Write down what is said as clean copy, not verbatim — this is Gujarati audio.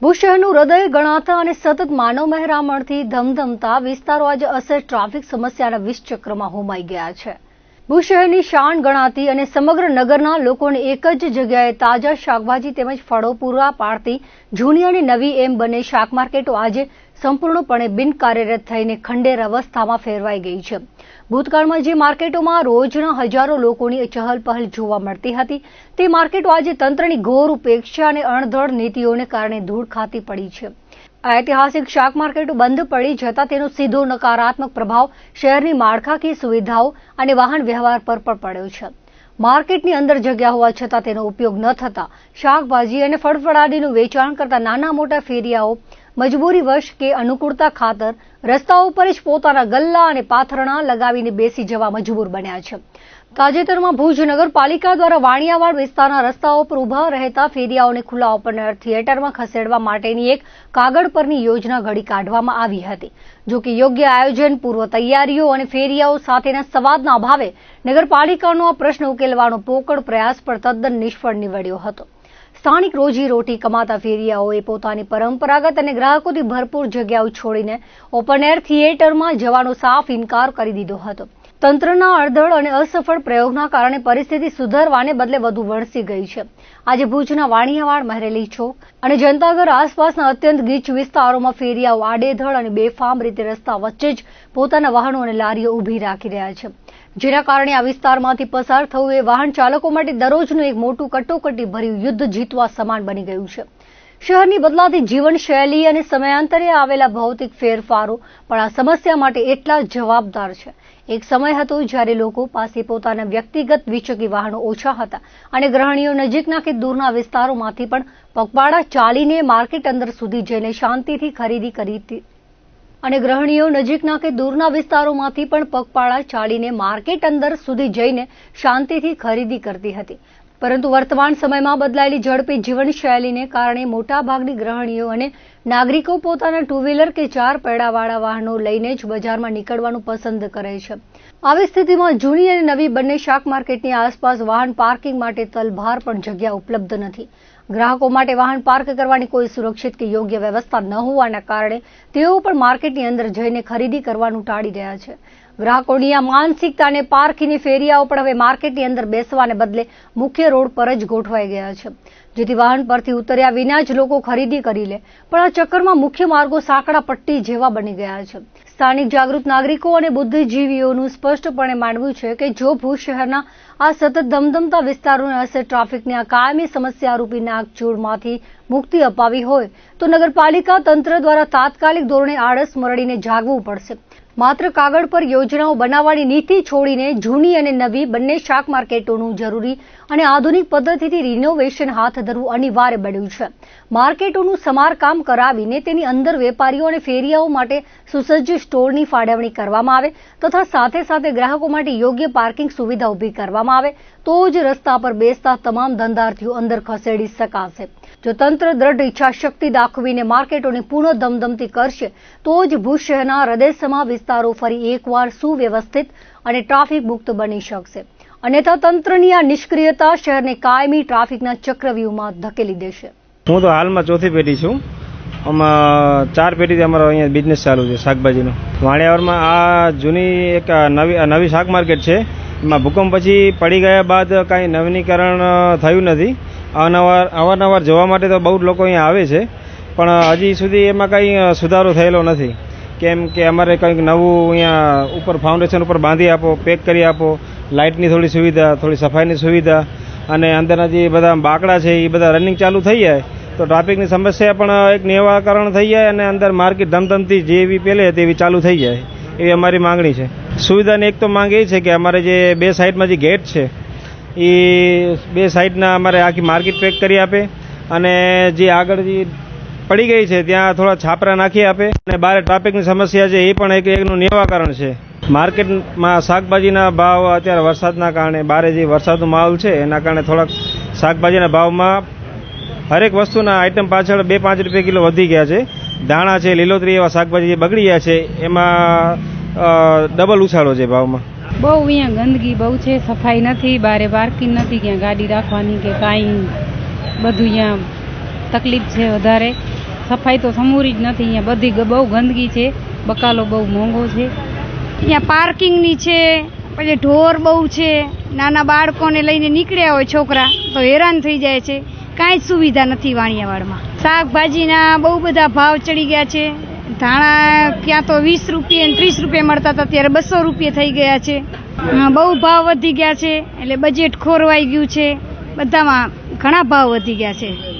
ભુજ શહેરનું હૃદય ગણાતા અને સતત માનવ મહેરામણથી ધમધમતા વિસ્તારો આજે અસર ટ્રાફિક સમસ્યાના વિષચક્રમાં હોમાઈ ગયા છે। ભુજ શહેરની શાન ગણાતી અને સમગ્ર નગરના લોકોને એક જ જગ્યાએ તાજા શાકભાજી તેમજ ફળો પૂરા પાડતી જૂની અને નવી એમ બંને શાક માર્કેટો આજે સંપૂર્ણપણે બિનકાર્યરત થઈને ખંડેર અવસ્થામાં ફેરવાઈ ગઈ છે। ભૂતકાળમાં જે માર્કેટોમાં રોજના હજારો લોકોની ચહલપહલ જોવા મળતી હતી તે માર્કેટો આજે તંત્રની ઘોર ઉપેક્ષા અને અણધડ નીતિઓને કારણે ધૂળ ખાતી પડી છે। આ ઐતિહાસિક શાક માર્કેટો બંધ પડી જતા તેનો સીધો નકારાત્મક પ્રભાવ શહેરની માળખાકીય સુવિધાઓ અને વાહન વ્યવહાર પર પણ પડ્યો છે। માર્કેટની અંદર જગ્યા હોવા છતાં તેનો ઉપયોગ ન થતા શાકભાજી અને ફળફળાદીનું વેચાણ કરતા નાના મોટા ફેરિયાઓ મજબૂરીવશ કે અનુકૂળતા ખાતર રસ્તાઓ પર જ પોતાના ગલ્લા અને પાથરણા લગાવીને બેસી જવા મજબૂર બન્યા છે। તાજેતરમાં ભુજ નગરપાલિકા દ્વારા વાણિયાવાડ વિસ્તારના રસ્તાઓ પર ઉભા રહેતા ફેરિયાઓને ખુલ્લા ઓપન એર થિયેટરમાં ખસેડવા માટેની એક કાગળ પરની યોજના ઘડી કાઢવામાં આવી હતી। જો કે યોગ્ય આયોજન, પૂર્વ તૈયારીઓ અને ફેરિયાઓ સાથેના સંવાદના અભાવે નગરપાલિકાનો આ પ્રશ્ન ઉકેલવાનો પોકળ પ્રયાસ પણ તદ્દન નિષ્ફળ નીવડ્યો હતો। સ્થાનિક રોજીરોટી કમાતા ફેરિયાઓએ પોતાની પરંપરાગત અને ગ્રાહકોથી ભરપૂર જગ્યાઓ છોડીને ઓપન એર થિયેટરમાં જવાનો સાફ ઇનકાર કરી દીધો હતો। તંત્રના અડધડ અને અસફળ પ્રયોગના કારણે પરિસ્થિતિ સુધારવાને બદલે વધુ વણસી ગઈ છે। આજે ભુજના વાણિયાવાડ, મહેરેલી ચોક અને જનતાગર આસપાસના અત્યંત ગીચ વિસ્તારોમાં ફેરિયાઓ આડેધડ અને બેફામ રીતે રસ્તા વચ્ચે જ પોતાના વાહનો અને લારીઓ ઊભી રાખી રહ્યા છે, જેના કારણે આ વિસ્તારમાંથી પસાર થવું એ વાહન ચાલકો માટે દરરોજનું એક મોટું કટોકટી ભર્યું યુદ્ધ જીતવા સમાન બની ગયું છે। શહેરની બદલાતી જીવનશૈલી અને સમયાંતરે આવેલા ભૌતિક ફેરફારો પણ આ સમસ્યા માટે એટલા જ જવાબદાર છે। એક સમય હતો જ્યારે લોકો પાસે પોતાના વ્યક્તિગત દ્વિચકી વાહનો ઓછા હતા અને ગૃહિણીઓ નજીકના કે દૂરના વિસ્તારોમાંથી પણ પગપાળા ચાલીને માર્કેટ અંદર સુધી જઈને શાંતિથી ખરીદી કરી હતી અને ગૃહિણીઓ નજીકના કે દૂરના વિસ્તારોમાંથી પણ પગપાળા ચાલીને માર્કેટ અંદર સુધી જઈને શાંતિથી ખરીદી કરતી હતી। પરંતુ વર્તમાન સમયમાં બદલાયેલી ઝડપી જીવનશૈલીને કારણે મોટાભાગની ગૃહિણીઓ અને નાગરિકો પોતાના ટુ વ્હીલર કે ચાર પૈડાવાળા વાહનો લઈને જ બજારમાં નીકળવાનું પસંદ કરે છે। આવી સ્થિતિમાં જૂની અને નવી બંને શાક માર્કેટની આસપાસ વાહન પાર્કિંગ માટે તલભાર પણ જગ્યા ઉપલબ્ધ નથી। ગ્રાહકો માટે વાહન પાર્ક કરવાની કોઈ સુરક્ષિત કે યોગ્ય વ્યવસ્થા ન હોવાના કારણે તેઓ પણ માર્કેટની અંદર જઈને ખરીદી કરવાનું ટાળી રહ્યા છે। ગ્રાહકોની આ માનસિકતાને પારખીને ફેરિયાઓ પણ હવે માર્કેટની અંદર બેસવાને બદલે મુખ્ય રોડ પર જ ગોઠવાઈ ગયા છે, જેથી વાહન પરથી ઉતર્યા વિના જ લોકો ખરીદી કરી લે, પણ આ ચક્કરમાં મુખ્ય માર્ગો સાંકડા પટ્ટી જેવા બની ગયા છે। સ્થાનિક જાગૃત નાગરિકો અને બુદ્ધિજીવીઓનું સ્પષ્ટપણે માનવું છે કે જો ભુજ શહેરના આ સતત ધમધમતા વિસ્તારોને અસર ટ્રાફિકની આ કાયમી સમસ્યારૂપી નાગચૂળમાંથી મુક્તિ અપાવી હોય તો નગરપાલિકા તંત્ર દ્વારા તાત્કાલિક ધોરણે આળસ મરડીને જાગવું પડશે। માત્ર કાગળ પર યોજનાઓ બનાવવાની નીતિ છોડીને જૂની અને નવી બંને શાક માર્કેટોનું જરૂરી અને આધુનિક પદ્ધતિથી રિનોવેશન હાથ ધરવું અનિવાર્ય બન્યું છે। માર્કેટોનું સમારકામ કરાવીને તેની અંદર વેપારીઓ અને ફેરિયાઓ માટે સુસજ્જ સ્ટોરની ફાળવણી કરવામાં આવે તથા સાથે સાથે ગ્રાહકો માટે યોગ્ય પાર્કિંગ સુવિધા ઊભી કરવામાં આવે તો જ રસ્તા પર બેસતા તમામ ધંધાર્થીઓ અંદર ખસેડી શકાશે। જો તંત્ર દ્રઢ ઈચ્છાશક્તિ દાખવીને માર્કેટોને પુનઃ ધમધમતી કરશે તો જ ભુજ શહેરના હૃદયસમા વિસ્તારો ફરી એકવાર સુવ્યવસ્થિત અને ટ્રાફિક મુક્ત બની શકશે, અન્યથા તંત્રની આ નિષ્ક્રિયતા શહેરને કાયમી ટ્રાફિકના ચક્રવ્યૂહમાં ધકેલી દેશે। હું તો હાલમાં ચોથી પેઢી છું। આમાં 4 પેઢીથી અમારો અહીંયા બિઝનેસ ચાલુ છે શાકભાજીનો। વાણિયાવાડમાં આ જૂની એક નવી શાક માર્કેટ છે, એમાં ભૂકંપ પછી પડી ગયા બાદ કાંઈ નવીનીકરણ થયું નથી। અવારનવાર જોવા માટે તો બહુ લોકો અહીંયા આવે છે, પણ હજી સુધી એમાં કંઈ સુધારો થયેલો નથી। કેમ કે અમારે કંઈક નવું અહીંયા ઉપર ફાઉન્ડેશન ઉપર બાંધી આપો, પેક કરી આપો, લાઇટની થોડી સુવિધા, થોડી સફાઈની સુવિધા અને અંદરના જે બધા બાકડા છે એ બધા રનિંગ ચાલુ થઈ જાય તો ટ્રાફિકની સમસ્યા પણ એક નિવારણ થઈ જાય અને અંદર માર્કેટ ધમધમતી જેવી પહેલે તેવી ચાલુ થઈ જાય, એવી અમારી માંગણી છે। સુવિધાની એક તો માંગ એ છે કે અમારે જે બે સાઈડમાં જે ગેટ છે એ બે સાઈડના અમારે આખી માર્કેટ પેક કરી આપે અને જે આગળ જે પડી ગઈ છે ત્યાં થોડા છાપરા નાખી આપે અને બહાર ટ્રાફિકની સમસ્યા છે એ પણ એકનું નિવારણ છે। માર્કેટમાં શાકભાજીના ભાવ અત્યારે વરસાદના કારણે બારે જે વરસાદનો માહોલ છે એના કારણે થોડાક શાકભાજીના ભાવમાં હરેક વસ્તુના આઈટમ પાછળ 2-5 રૂપિયા કિલો વધી ગયા છે। ધાણા છે, લીલોતરી એવા શાકભાજી જે બગડી ગયા છે એમાં ડબલ ઉછાળો છે ભાવમાં। બહુ અહીંયા ગંદકી બહુ છે, સફાઈ નથી, બારે પાર્કિંગ નથી, ક્યાં ગાડી રાખવાની કે કાંઈ, બધું અહીંયા તકલીફ છે વધારે। સફાઈ તો સમૂરી જ નથી. અહીંયા બધી બહુ ગંદકી છે, બકાલો બહુ મોંઘો છે. અહીંયા પાર્કિંગની છે, પછી ઢોર બહુ છે, નાના બાળકોને લઈને નીકળ્યા હોય છોકરા તો હેરાન થઈ જાય છે. કાંઈ જ સુવિધા નથી વાણિયાવાડમાં. શાકભાજીના બહુ બધા ભાવ ચડી ગયા છે. ધાણા ક્યાં તો 20 રૂપિયા અને 30 રૂપિયા મળતા હતા, ત્યારે 200 રૂપિયા થઈ ગયા છે. બહુ ભાવ વધી ગયા છે, એટલે બજેટ ખોરવાઈ ગયું છે. બધામાં ઘણા ભાવ વધી ગયા છે.